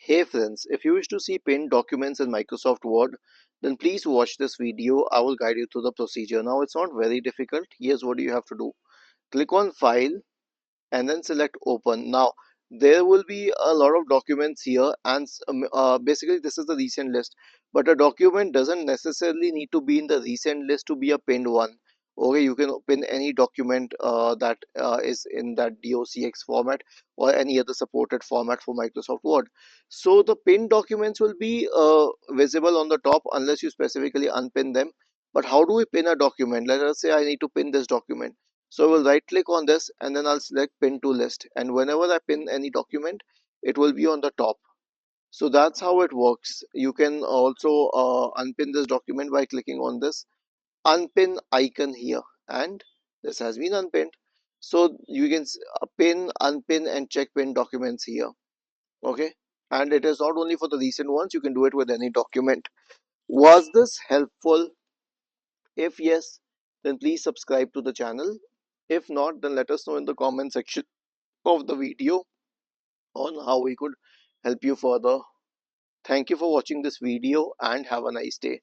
Hey friends, if you wish to see pinned documents in Microsoft Word, then please watch this video. I will guide you through the procedure. Now it's not very difficult. Here's what you have to do. Click on File and then select Open. Now there will be a lot of documents here, and basically this is the recent list. But a document doesn't necessarily need to be in the recent list to be a pinned one. Okay, you can pin any document that is in that docx format or any other supported format for Microsoft Word. So the pinned documents will be visible on the top unless you specifically unpin them. But how do we pin a document? Let us say I need to pin this document. So I will right click on this and then I'll select pin to list, and whenever I pin any document, it will be on the top. So that's how it works. You can also unpin this document by clicking on this unpin icon here, and this has been unpinned. So you can pin, unpin and check pin documents here. Okay, and it is not only for the recent ones, you can do it with any document. Was this helpful? If yes, then please subscribe to the channel. If not, then let us know in the comment section of the video on how we could help you further. Thank you for watching this video and have a nice day.